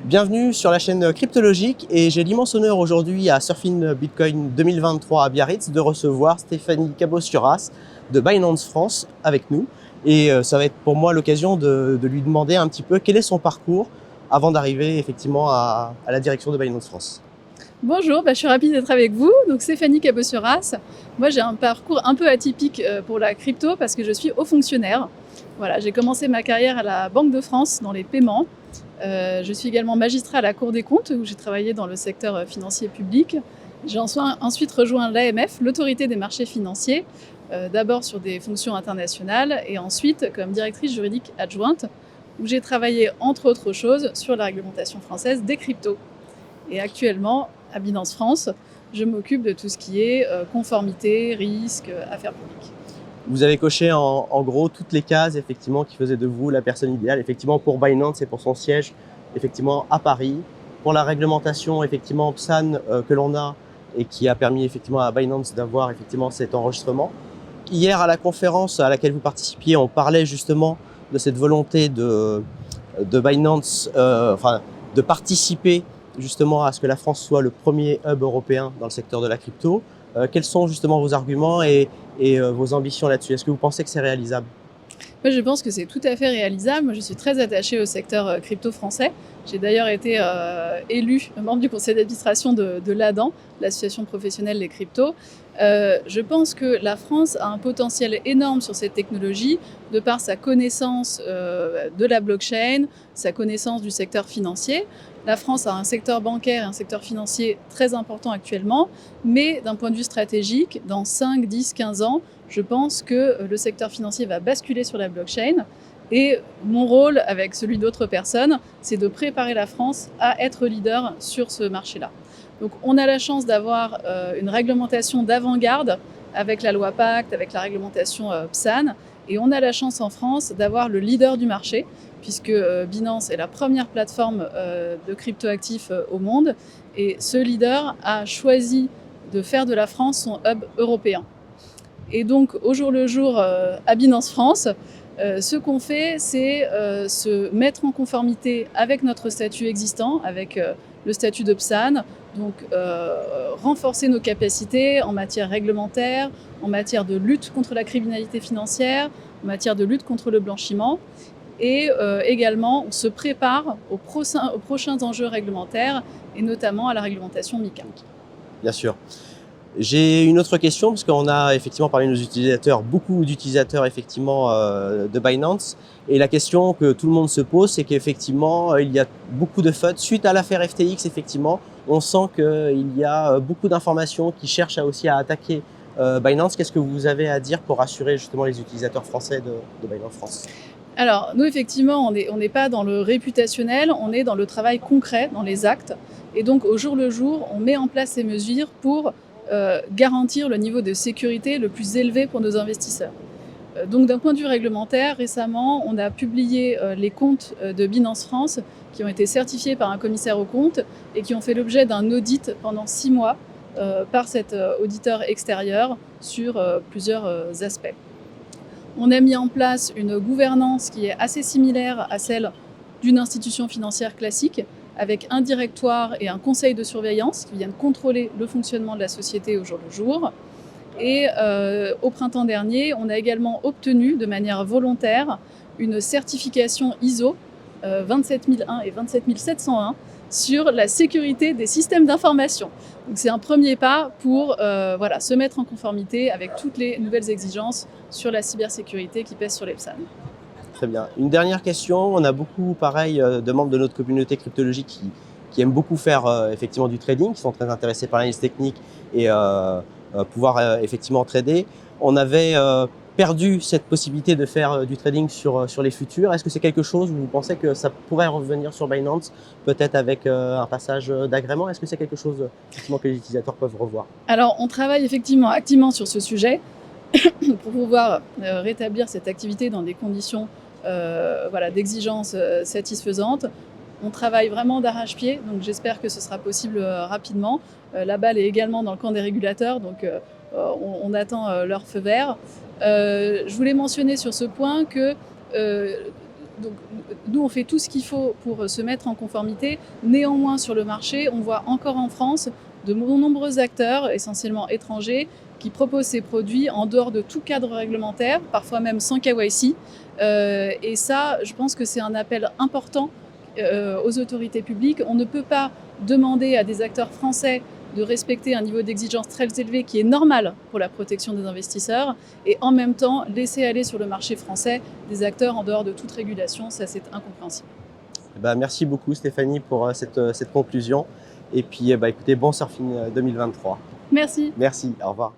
Bienvenue sur la chaîne Cryptologique et j'ai l'immense honneur aujourd'hui à Surfing Bitcoin 2023 à Biarritz de recevoir Stéphanie Cabos-Suras de Binance France avec nous. Et ça va être pour moi l'occasion de lui demander un petit peu quel est son parcours avant d'arriver effectivement à la direction de Binance France. Bonjour, je suis ravie d'être avec vous. Donc Stéphanie Cabos-Suras. Moi, j'ai un parcours un peu atypique pour la crypto parce que je suis haut fonctionnaire. Voilà, j'ai commencé ma carrière à la Banque de France dans les paiements. Je suis également magistrat à la Cour des comptes où j'ai travaillé dans le secteur financier public. J'ai ensuite rejoint l'AMF, l'autorité des marchés financiers, d'abord sur des fonctions internationales et ensuite comme directrice juridique adjointe où j'ai travaillé entre autres choses sur la réglementation française des cryptos. Et actuellement, à Binance France, je m'occupe de tout ce qui est conformité, risque, affaires publiques. Vous avez coché en gros toutes les cases effectivement qui faisaient de vous la personne idéale effectivement pour Binance et pour son siège effectivement à Paris, pour la réglementation effectivement PSAN que l'on a et qui a permis effectivement à Binance d'avoir effectivement cet enregistrement. Hier à la conférence à laquelle vous participiez, on parlait justement de cette volonté de Binance, de participer justement à ce que la France soit le premier hub européen dans le secteur de la crypto. Quels sont justement vos arguments et vos ambitions là-dessus? Est-ce que vous pensez que c'est réalisable? Moi, je pense que c'est tout à fait réalisable. Moi, je suis très attachée au secteur crypto français. J'ai d'ailleurs été élue membre du conseil d'administration de l'ADAN, l'association professionnelle des cryptos. Je pense que la France a un potentiel énorme sur cette technologie de par sa connaissance de la blockchain, sa connaissance du secteur financier. La France a un secteur bancaire et un secteur financier très important actuellement, mais d'un point de vue stratégique, dans 5, 10, 15 ans, je pense que le secteur financier va basculer sur la blockchain. Et mon rôle, avec celui d'autres personnes, c'est de préparer la France à être leader sur ce marché-là. Donc on a la chance d'avoir une réglementation d'avant-garde avec la loi Pacte, avec la réglementation PSAN. Et on a la chance en France d'avoir le leader du marché, puisque Binance est la première plateforme de cryptoactifs au monde. Et ce leader a choisi de faire de la France son hub européen. Et donc au jour le jour à Binance France, ce qu'on fait, c'est se mettre en conformité avec notre statut existant, avec le statut de PSAN, donc renforcer nos capacités en matière réglementaire, en matière de lutte contre la criminalité financière, en matière de lutte contre le blanchiment. Et également, on se prépare aux prochains enjeux réglementaires, et notamment à la réglementation MiCA. Bien sûr. J'ai une autre question, parce qu'on a effectivement parmi nos utilisateurs, beaucoup d'utilisateurs effectivement de Binance. Et la question que tout le monde se pose, c'est qu'effectivement, il y a beaucoup de FUD. Suite à l'affaire FTX, effectivement, on sent qu'il y a beaucoup d'informations qui cherchent aussi à attaquer Binance. Qu'est-ce que vous avez à dire pour rassurer justement les utilisateurs français de Binance France? Alors, nous, effectivement, on n'est pas dans le réputationnel, on est dans le travail concret, dans les actes. Et donc, au jour le jour, on met en place ces mesures pour garantir le niveau de sécurité le plus élevé pour nos investisseurs. Donc d'un point de vue réglementaire, récemment, on a publié les comptes de Binance France qui ont été certifiés par un commissaire aux comptes et qui ont fait l'objet d'un audit pendant 6 mois par cet auditeur extérieur sur plusieurs aspects. On a mis en place une gouvernance qui est assez similaire à celle d'une institution financière classique, avec un directoire et un conseil de surveillance qui viennent contrôler le fonctionnement de la société au jour le jour. Et au printemps dernier, on a également obtenu de manière volontaire une certification ISO 27001 et 27701 sur la sécurité des systèmes d'information. Donc c'est un premier pas pour se mettre en conformité avec toutes les nouvelles exigences sur la cybersécurité qui pèsent sur les PSAN. Très bien. Une dernière question. On a beaucoup, pareil, de membres de notre communauté cryptologique qui aiment beaucoup faire effectivement du trading, qui sont très intéressés par l'analyse technique et pouvoir effectivement trader. On avait perdu cette possibilité de faire du trading sur les futurs. Est-ce que c'est quelque chose où vous pensez que ça pourrait revenir sur Binance, peut-être avec un passage d'agrément? Est-ce que c'est quelque chose effectivement que les utilisateurs peuvent revoir? Alors, on travaille effectivement activement sur ce sujet pour pouvoir rétablir cette activité dans des conditions d'exigence satisfaisantes. On travaille vraiment d'arrache-pied, donc j'espère que ce sera possible rapidement. La balle est également dans le camp des régulateurs, donc on attend leur feu vert. Je voulais mentionner sur ce point que Donc, nous, on fait tout ce qu'il faut pour se mettre en conformité. Néanmoins, sur le marché, on voit encore en France de nombreux acteurs, essentiellement étrangers, qui proposent ces produits en dehors de tout cadre réglementaire, parfois même sans KYC. Et ça, je pense que c'est un appel important aux autorités publiques. On ne peut pas demander à des acteurs français de respecter un niveau d'exigence très élevé qui est normal pour la protection des investisseurs et en même temps laisser aller sur le marché français des acteurs en dehors de toute régulation. Ça, c'est incompréhensible. Merci beaucoup Stéphanie pour cette conclusion. Et puis écoutez, bon surfing 2023. Merci. Merci, au revoir.